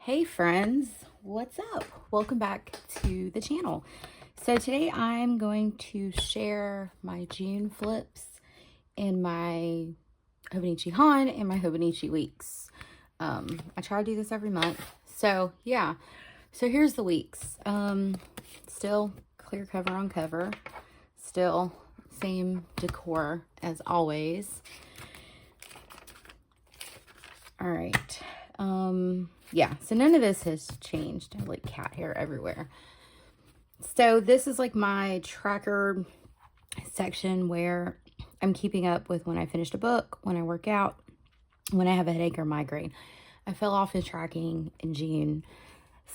Hey friends, what's up? Welcome back to the channel. So today I'm going to share my June flips in my Hobonichi HON and my Hobonichi weeks. I try to do this every month. So yeah, so here's the weeks. Still clear cover on cover. Still same decor as always. All right. Yeah, so none of this has changed. I have like cat hair everywhere. So this is like my tracker section where I'm keeping up with when I finished a book, when I work out, when I have a headache or migraine. I fell off in tracking in June,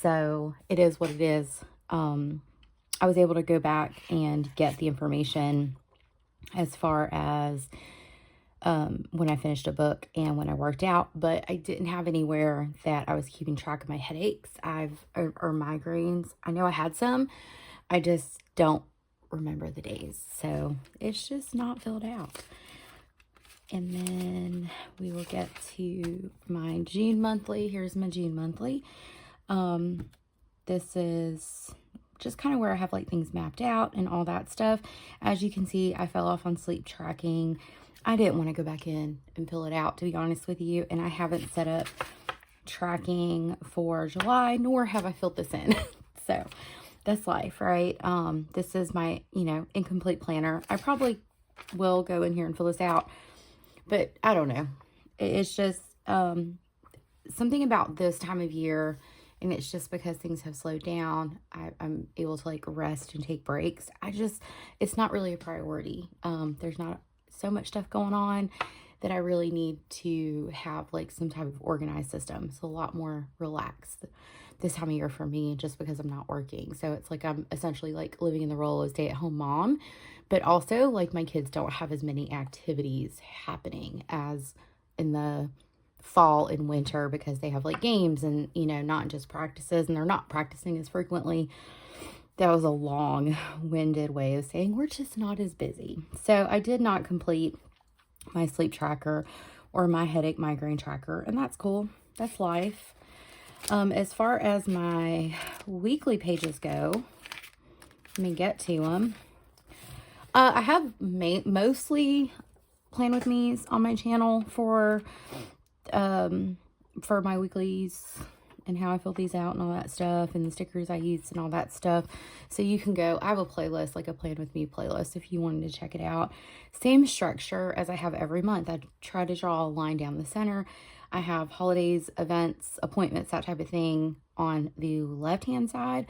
so it is what it is. I was able to go back and get the information as far as when I finished a book and when I worked out, but I didn't have anywhere that I was keeping track of my headaches or migraines. I know I had some, I just don't remember the days, so it's just not filled out. And then we will get to my June monthly. Here's my June monthly. This is just kind of where I have like things mapped out and all that stuff. As you can see, I fell off on sleep tracking. I didn't want to go back in and fill it out, to be honest with you. And I haven't set up tracking for July, nor have I filled this in. So that's life, right? This is my, incomplete planner. I probably will go in here and fill this out, but I don't know. It's just something about this time of year, and it's just because things have slowed down. I'm able to like rest and take breaks. It's not really a priority. There's not so much stuff going on that I really need to have like some type of organized system. It's a lot more relaxed this time of year for me, just because I'm not working. So it's like I'm essentially like living in the role of stay-at-home mom, but also like my kids don't have as many activities happening as in the fall and winter, because they have like games and not just practices, and they're not practicing as frequently. That was a long-winded way of saying we're just not as busy. So I did not complete my sleep tracker or my headache migraine tracker, and that's cool. That's life. As far as my weekly pages go, let me get to them. I have mostly Plan With Me's on my channel for my weeklies and how I fill these out and all that stuff, and the stickers I use and all that stuff. So you can go, I have a playlist, like a Plan With Me playlist, if you wanted to check it out. Same structure as I have every month. I try to draw a line down the center. I have holidays, events, appointments, that type of thing on the left-hand side.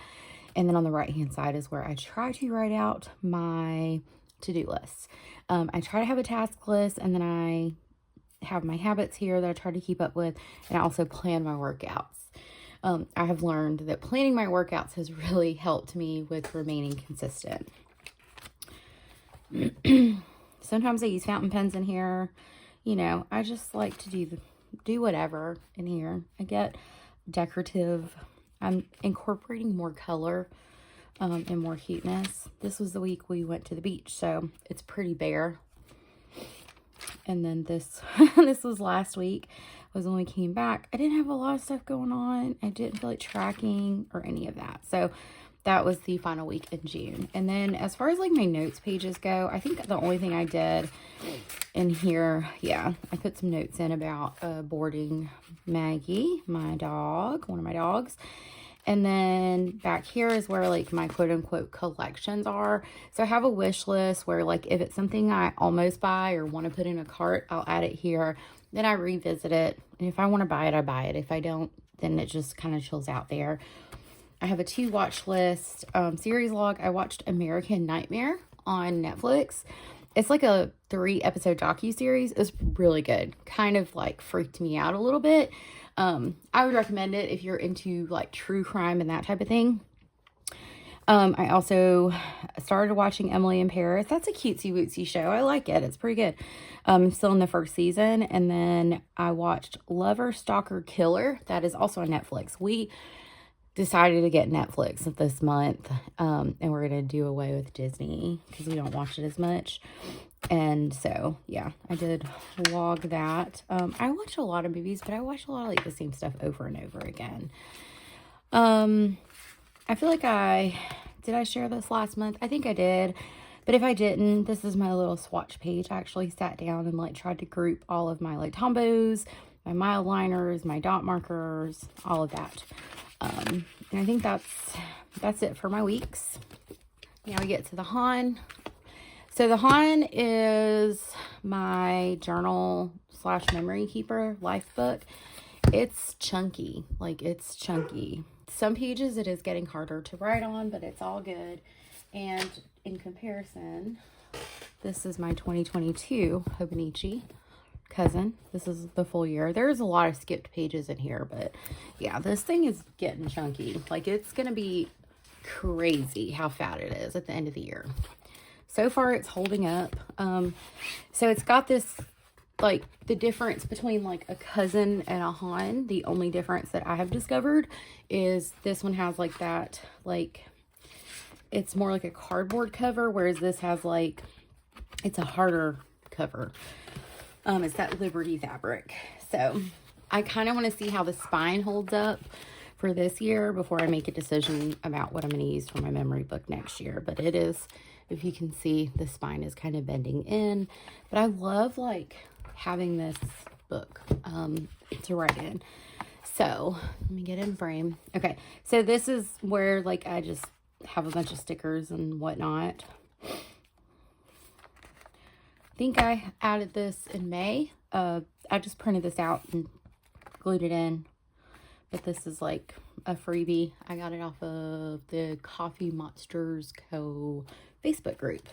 And then on the right-hand side is where I try to write out my to-do lists. I try to have a task list, and then I have my habits here that I try to keep up with, and I also plan my workouts. I have learned that planning my workouts has really helped me with remaining consistent. Sometimes I use fountain pens in here. I just like to do whatever in here. I get decorative. I'm incorporating more color and more cuteness. This was the week we went to the beach, so it's pretty bare. And then this this was last week, was when we came back. I didn't have a lot of stuff going on. I didn't feel like tracking or any of that. So that was the final week in June. And then as far as like my notes pages go, I think the only thing I did in here, I put some notes in about boarding Maggie, my dog, one of my dogs. And then back here is where like my quote unquote collections are. So I have a wish list where like if it's something I almost buy or want to put in a cart, I'll add it here. Then I revisit it. And if I want to buy it, I buy it. If I don't, then it just kind of chills out there. I have a 2 watch list series log. I watched American Nightmare on Netflix. It's like a 3-episode docu-series. It's really good. Kind of like freaked me out a little bit. I would recommend it if you're into like true crime and that type of thing. I also started watching Emily in Paris. That's a cutesy wootsy show. I like it. It's pretty good. I'm still in the first season. And then I watched Lover, Stalker, Killer. That is also on Netflix. We decided to get Netflix this month, and we're going to do away with Disney because we don't watch it as much. And so, yeah, I did log that. I watch a lot of movies, but I watch a lot of like the same stuff over and over again. I feel like did I share this last month? I think I did. But if I didn't, this is my little swatch page. I actually sat down and like tried to group all of my like Tombos, my mild liners, my dot markers, all of that. And I think that's it for my weeks. Now we get to the HON. So the HON is my journal / memory keeper life book. It's chunky, like it's chunky. Some pages it is getting harder to write on, but it's all good. And in comparison, this is my 2022 Hobonichi cousin. This is the full year. There's a lot of skipped pages in here, but yeah, this thing is getting chunky. Like it's going to be crazy how fat it is at the end of the year. So far, it's holding up. So it's got this, like, the difference between, like, a cousin and a HON. The only difference that I have discovered is this one has, like, that, like, it's more like a cardboard cover, whereas this has, like, it's a harder cover. It's that Liberty fabric. So I kind of want to see how the spine holds up for this year before I make a decision about what I'm going to use for my memory book next year. But it is... If you can see, the spine is kind of bending in. But I love, like, having this book to write in. So, let me get in frame. Okay, so this is where, like, I just have a bunch of stickers and whatnot. I think I added this in May. I just printed this out and glued it in. But this is, like, a freebie. I got it off of the Coffee Monsters Co. Facebook group.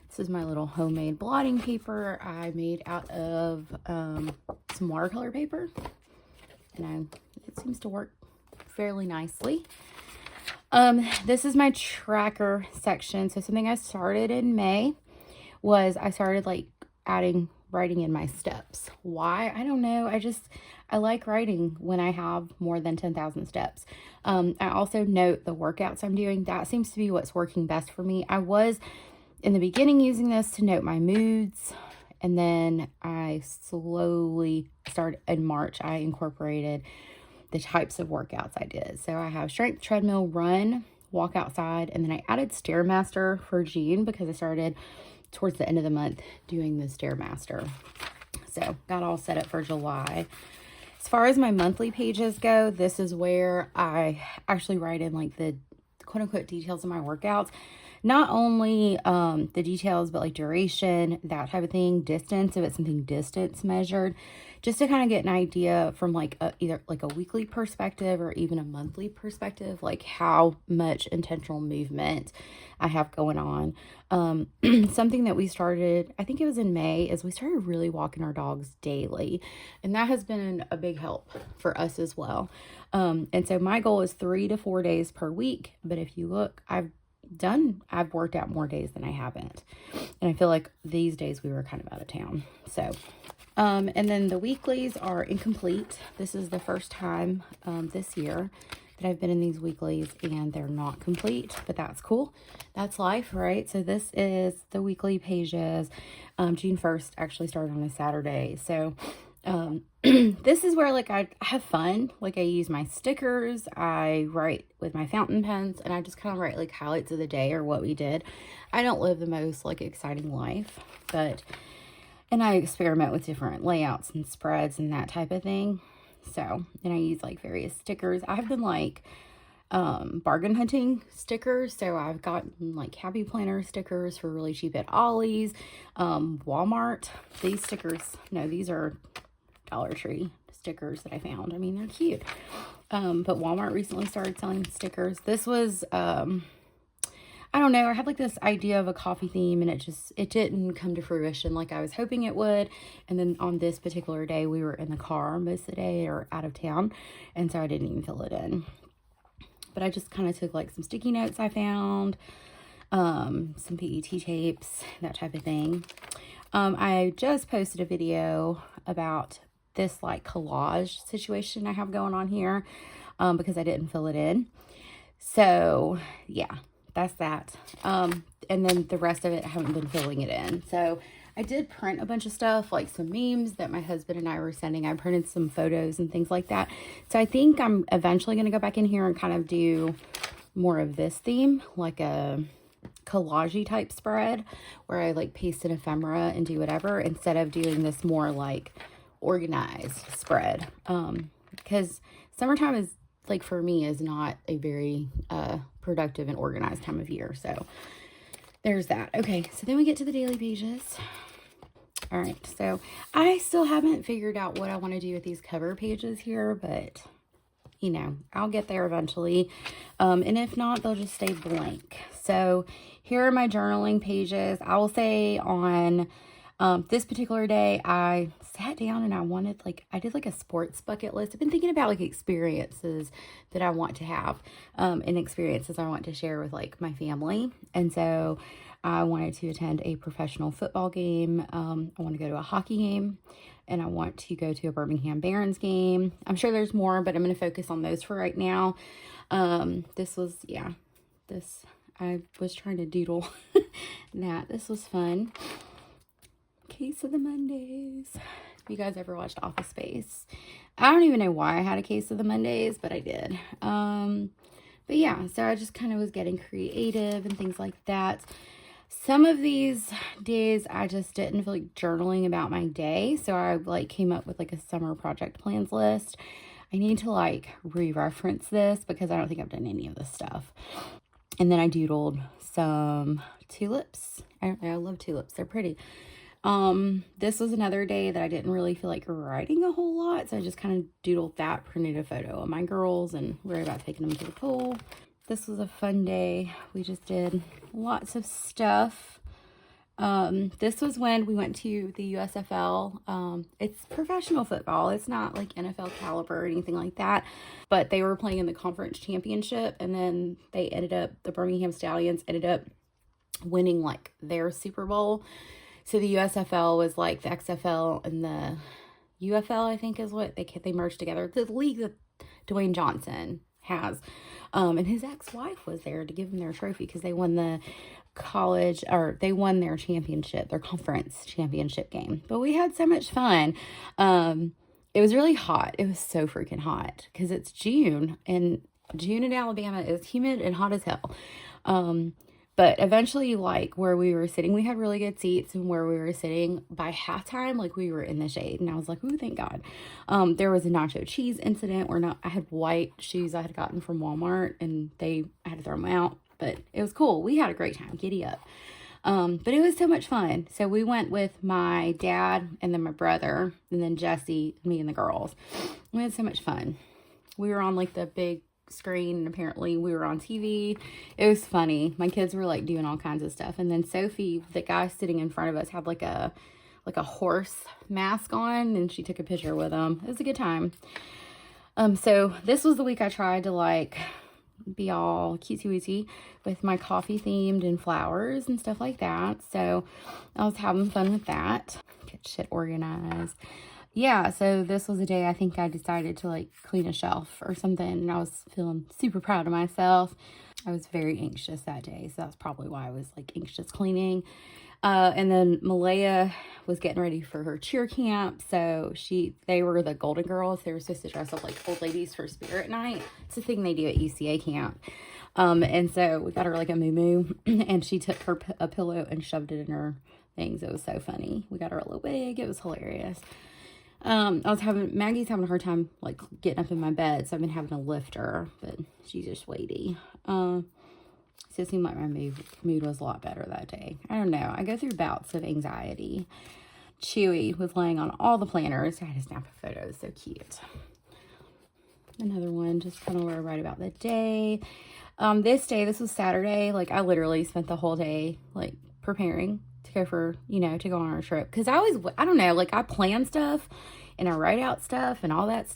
This is my little homemade blotting paper I made out of some watercolor paper. And it seems to work fairly nicely. This is my tracker section. So something I started in May was I started like writing in my steps. Why? I don't know. I like writing when I have more than 10,000 steps. I also note the workouts I'm doing. That seems to be what's working best for me. I was in the beginning using this to note my moods. And then I slowly started in March. I incorporated the types of workouts I did. So I have strength, treadmill, run, walk outside. And then I added Stairmaster for June because I started towards the end of the month doing the Stairmaster. So got all set up for July. As far as my monthly pages go, this is where I actually write in like the quote-unquote details of my workouts. Not only the details, but like duration, that type of thing, distance, if it's something distance measured, just to kind of get an idea from like either like a weekly perspective or even a monthly perspective, like how much intentional movement I have going on. Something that we started, I think it was in May, is we started really walking our dogs daily. And that has been a big help for us as well. And so my goal is 3 to 4 days per week. But if you look, I've worked out more days than I haven't. And I feel like these days we were kind of out of town. So, and then the weeklies are incomplete. This is the first time this year that I've been in these weeklies and they're not complete, but that's cool. That's life, right? So this is the weekly pages. June 1st actually started on a Saturday. So, this is where like I have fun. Like I use my stickers, I write with my fountain pens, and I just kind of write like highlights of the day or what we did. I don't live the most like exciting life, and I experiment with different layouts and spreads and that type of thing. So, and I use like various stickers. I've been like bargain hunting stickers. So I've gotten like Happy Planner stickers for really cheap at Ollie's, Walmart. These stickers, no, these are Dollar Tree stickers that I found. I mean, they're cute. But Walmart recently started selling stickers. This was, I don't know, I had like this idea of a coffee theme and it didn't come to fruition like I was hoping it would. And then on this particular day, we were in the car most of the day or out of town. And so I didn't even fill it in. But I just kind of took like some sticky notes I found, some PET tapes, that type of thing. I just posted a video about this like collage situation I have going on here because I didn't fill it in. So yeah, that's that. And then the rest of it, I haven't been filling it in. So I did print a bunch of stuff, like some memes that my husband and I were sending. I printed some photos and things like that. So I think I'm eventually going to go back in here and kind of do more of this theme, like a collage type spread where I like paste an ephemera and do whatever, instead of doing this more like organized spread. Because summertime is, like, for me, is not a very productive and organized time of year. So there's that. Okay, so then we get to the daily pages. All right, so I still haven't figured out what I want to do with these cover pages here, but you know, I'll get there eventually. And if not, they'll just stay blank. So here are my journaling pages. I will say on this particular day, I sat down and I did like a sports bucket list. I've been thinking about like experiences that I want to have, and experiences I want to share with like my family. And so I wanted to attend a professional football game. I want to go to a hockey game, and I want to go to a Birmingham Barons game. I'm sure there's more, but I'm going to focus on those for right now. I was trying to doodle that. This was fun. Case of the Mondays. If you guys ever watched Office Space, I don't even know why I had a case of the Mondays, but I did. But yeah, so I just kind of was getting creative and things like that. Some of these days I just didn't feel like journaling about my day, so I like came up with like a summer project plans list. I need to like re-reference this because I don't think I've done any of this stuff. And then I doodled some tulips. I love tulips. They're pretty. This was another day that I didn't really feel like writing a whole lot, so I just kind of doodled that, printed a photo of my girls, and worried about taking them to the pool. This was a fun day. We just did lots of stuff. This was when we went to the USFL. It's professional football. It's not like NFL caliber or anything like that, but they were playing in the conference championship, and then the Birmingham Stallions ended up winning like their Super Bowl. So the USFL was like the XFL, and the UFL, I think, is what they merged together. The league that Dwayne Johnson has. And his ex-wife was there to give them their trophy because they won their championship, their conference championship game. But we had so much fun. It was really hot. It was so freaking hot because it's June, and June in Alabama is humid and hot as hell. But eventually, like, where we were sitting, we had really good seats, and where we were sitting by halftime, like, we were in the shade, and I was like, ooh, thank God. There was a nacho cheese incident where I had white shoes I had gotten from Walmart, and I had to throw them out, but it was cool. We had a great time. Giddy up. But it was so much fun. So we went with my dad and then my brother and then Jesse, me and the girls. We had so much fun. We were on like the big screen, and apparently we were on TV. It was funny. My kids were like doing all kinds of stuff. And then Sophie, the guy sitting in front of us, had like a horse mask on, and she took a picture with him. It was a good time. So this was the week I tried to like be all cutesy wootsy with my coffee themed and flowers and stuff like that. So I was having fun with that. Get shit organized. Yeah, so this was a day I think I decided to like clean a shelf or something, and I was feeling super proud of myself. I was very anxious that day, so that's probably why I was like anxious cleaning. And then Malaya was getting ready for her cheer camp, so they were the Golden Girls. They were supposed to dress up like old ladies for Spirit Night. It's a thing they do at UCA camp. And so we got her like a muumuu, and she took a pillow and shoved it in her things. It was so funny. We got her a little wig. It was hilarious. Maggie's having a hard time like getting up in my bed, so I've been having to lift her, but she's just weighty. So it seemed like my mood was a lot better that day. I don't know. I go through bouts of anxiety. Chewy was laying on all the planners. I had to snap a photo. So cute. Another one, just kind of where I write about the day. This was Saturday. Like, I literally spent the whole day like preparing to go to go on our trip. Because I don't know, like I plan stuff and I write out stuff and all that.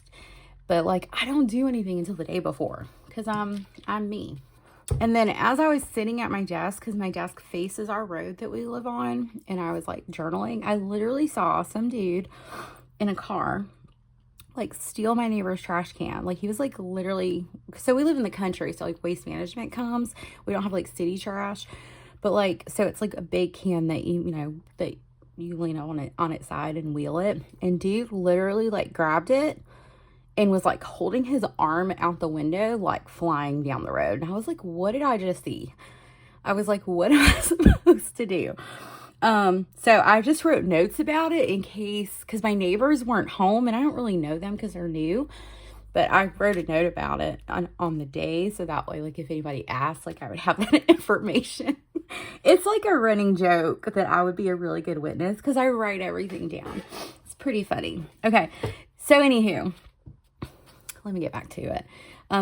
But like, I don't do anything until the day before because I'm me. And then as I was sitting at my desk, because my desk faces our road that we live on, and I was like journaling, I literally saw some dude in a car like steal my neighbor's trash can. Like he was like literally, so we live in the country, so like waste management comes. We don't have like city trash, but like, so it's like a big can that you know, that you lean on its side and wheel it. And dude literally like grabbed it and was like holding his arm out the window, like flying down the road. And I was like, what did I just see? I was like, what am I supposed to do? So I just wrote notes about it in case, because my neighbors weren't home and I don't really know them because they're new. But I wrote a note about it on the day, so that way, like, if anybody asked, like, I would have that information. It's like a running joke that I would be a really good witness because I write everything down. It's pretty funny. Okay, so anywho, let me get back to it.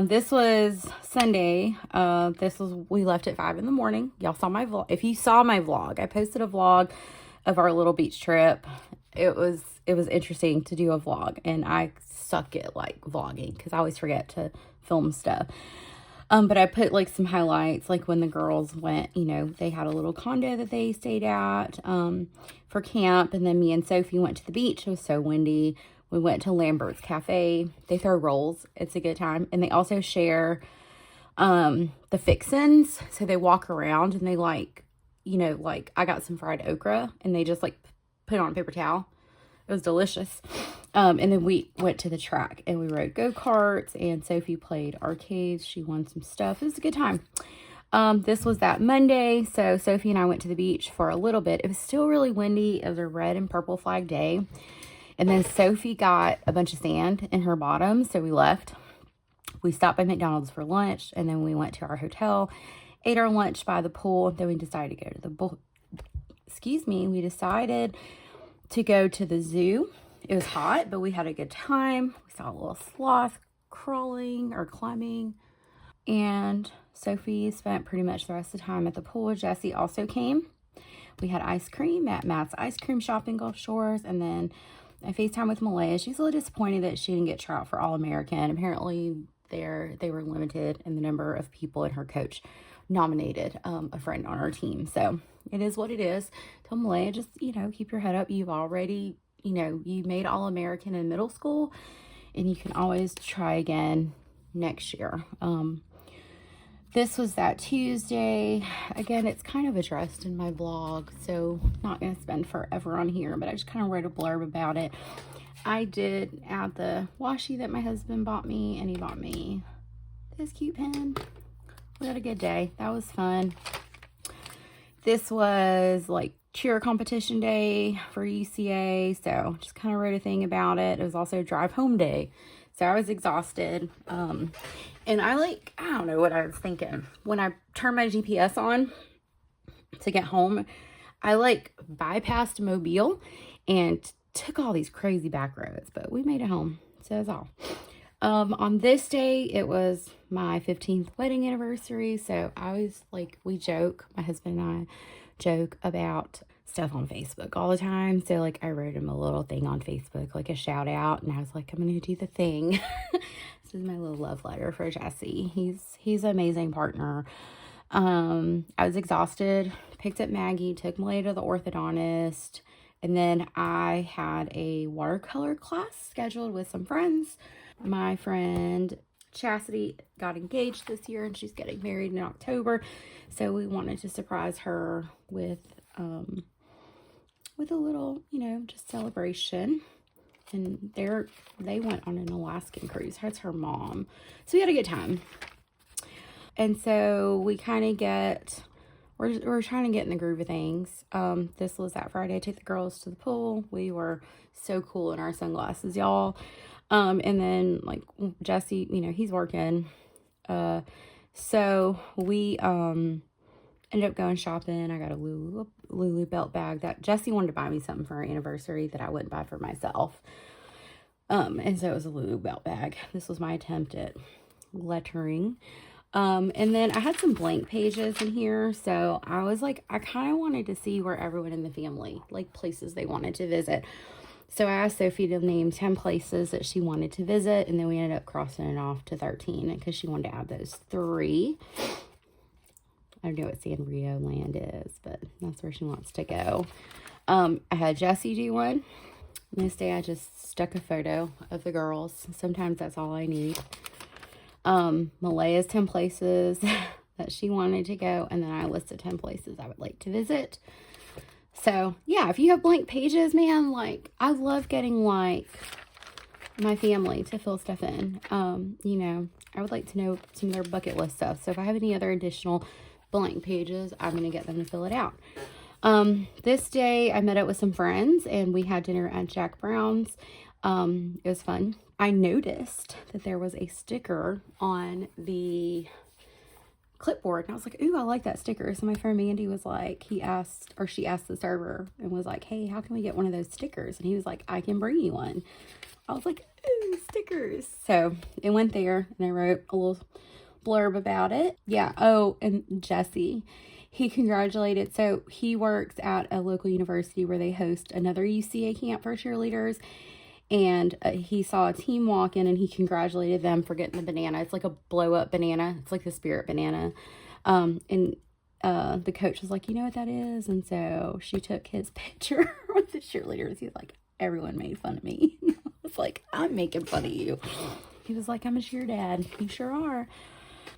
This was Sunday. We left at 5 in the morning. Y'all saw my vlog. If you saw my vlog, I posted a vlog of our little beach trip. It was interesting to do a vlog, and I suck at like vlogging because I always forget to film stuff. But I put like some highlights, like when the girls went, you know, they had a little condo that they stayed at for camp, and then me and Sophie went to the beach. It was so windy. We went to Lambert's Cafe. They throw rolls. It's a good time. And they also share the fixins. So they walk around and they like, you know, like I got some fried okra and they just like put it on a paper towel. It was delicious. And then we went to the track and we rode go-karts and Sophie played arcades. She won some stuff. It was a good time. This was that Monday. So Sophie and I went to the beach for a little bit. It was still really windy. It was a red and purple flag day. And then Sophie got a bunch of sand in her bottom, so we left. We stopped by McDonald's for lunch, and then we went to our hotel, ate our lunch by the pool. Then we decided to go to the we decided to go to the zoo. It was hot, but we had a good time. We saw a little sloth crawling or climbing, and Sophie spent pretty much the rest of the time at the pool. Jesse also came. We had ice cream at Matt's Ice Cream Shop in Gulf Shores, and then I FaceTime with Malaya. She's a little disappointed that she didn't get trout for All-American. Apparently, they were limited in the number of people, and her coach nominated a friend on our team. So it is what it is. Tell Malaya, just, you know, keep your head up. You've already, you know, you made All-American in middle school, and you can always try again next year. This was that Tuesday. Again, it's kind of addressed in my vlog, so not going to spend forever on here, but I just kind of wrote a blurb about it. I did add the washi that my husband bought me, and he bought me this cute pen. We had a good day. That was fun. This was like cheer competition day for UCA, so just kind of wrote a thing about it. It was also drive home day, so I was exhausted. And I don't know what I was thinking. When I turned my GPS on to get home, I bypassed Mobile and took all these crazy back roads, but we made it home. So that's all. On this day, it was my 15th wedding anniversary. So I was we joke, my husband and I joke about stuff on Facebook all the time. So I wrote him a little thing on Facebook, like a shout out, and I was like, I'm going to do the thing. This is my little love letter for Jesse. He's an amazing partner. I was exhausted, picked up Maggie, took Malaya to the orthodontist, and then I had a watercolor class scheduled with some friends. My friend Chastity got engaged this year, and she's getting married in October, so we wanted to surprise her with a little, just celebration. And they went on an Alaskan cruise. That's her mom. So we had a good time. And so we kind of we're trying to get in the groove of things. This was that Friday. I took the girls to the pool. We were so cool in our sunglasses, y'all. And then Jesse, he's working. So we ended up going shopping. I got a Lulu belt bag that Jesse wanted to buy me something for our anniversary that I wouldn't buy for myself. And so it was a Lulu belt bag. This was my attempt at lettering. And then I had some blank pages in here. So I was I kind of wanted to see where everyone in the family, places they wanted to visit. So I asked Sophie to name 10 places that she wanted to visit. And then we ended up crossing it off to 13 because she wanted to add those 3. I don't know what Sanrio Land is, but that's where she wants to go. I had Jessie do one. This day I just stuck a photo of the girls. Sometimes that's all I need. Malaya's 10 places that she wanted to go, and then I listed 10 places I would like to visit. So yeah, if you have blank pages, man, like I love getting like my family to fill stuff in. You know, I would like to know some of their bucket list stuff. So if I have any other additional blank pages, I'm going to get them to fill it out. This day I met up with some friends and we had dinner at Jack Brown's. It was fun. I noticed that there was a sticker on the clipboard, and I was like, ooh, I like that sticker. So my friend Mandy was like, she asked the server and was like, hey, how can we get one of those stickers? And he was like, I can bring you one. I was like, ooh, stickers. So it went there, and I wrote a little blurb about it. Yeah. Oh, and Jesse, he congratulated. So he works at a local university where they host another UCA camp for cheerleaders. And he saw a team walk in, and he congratulated them for getting the banana. It's like a blow up banana. It's like the spirit banana. And the coach was like, you know what that is? And so she took his picture with the cheerleaders. He was like, everyone made fun of me. I was like, I'm making fun of you. He was like, I'm a cheer dad. You sure are.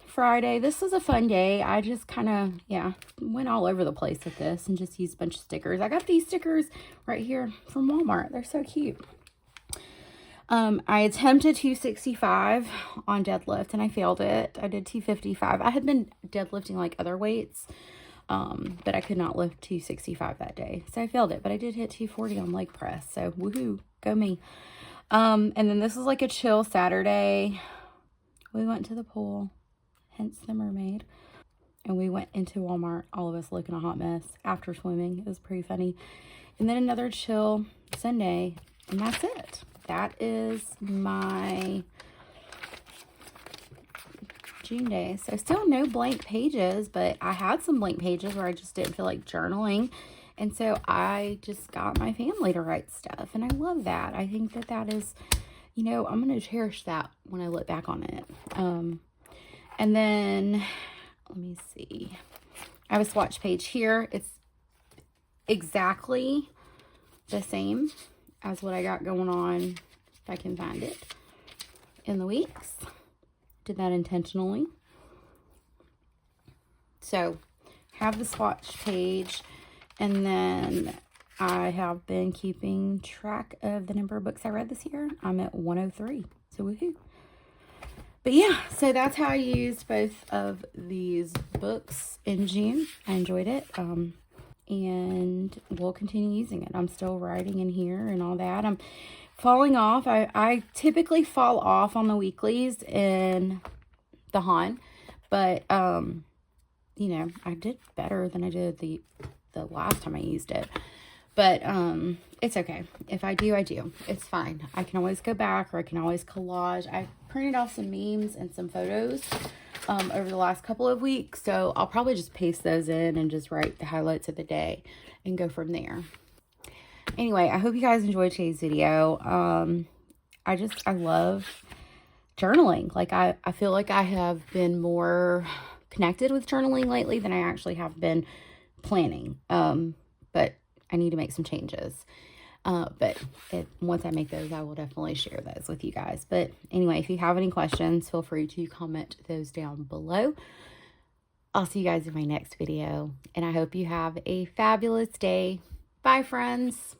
Friday, this was a fun day. I just kind of, yeah, went all over the place with this and just used a bunch of stickers. I got these stickers right here from Walmart. They're so cute. I attempted 265 on deadlift and I failed it. I did 255. I had been deadlifting like other weights, but I could not lift 265 that day. So I failed it, but I did hit 240 on leg press. So woohoo, go me. And then this was like a chill Saturday. We went to the pool, hence the mermaid. And we went into Walmart, all of us looking a hot mess after swimming. It was pretty funny. And then another chill Sunday, and that's it. That is my June day. So still no blank pages, but I had some blank pages where I just didn't feel like journaling. And so I just got my family to write stuff. And I love that. I think that that is, you know, I'm going to cherish that when I look back on it. And then, let me see. I have a swatch page here. It's exactly the same as what I got going on, if I can find it, in the weeks. Did that intentionally. So, have the swatch page, and then I have been keeping track of the number of books I read this year. I'm at 103, so woohoo. But yeah, so that's how I used both of these books in June. I enjoyed it. And we'll continue using it. I'm still writing in here and all that. I'm falling off. I typically fall off on the weeklies in the HON, but you know, I did better than I did the last time I used it. But it's okay. If I do, I do. It's fine. I can always go back, or I can always collage. I printed off some memes and some photos over the last couple of weeks. So I'll probably just paste those in and just write the highlights of the day and go from there. Anyway, I hope you guys enjoyed today's video. I love journaling. Like I feel like I have been more connected with journaling lately than I actually have been planning. But I need to make some changes. But once I make those, I will definitely share those with you guys. But anyway, if you have any questions, feel free to comment those down below. I'll see you guys in my next video, and I hope you have a fabulous day. Bye, friends.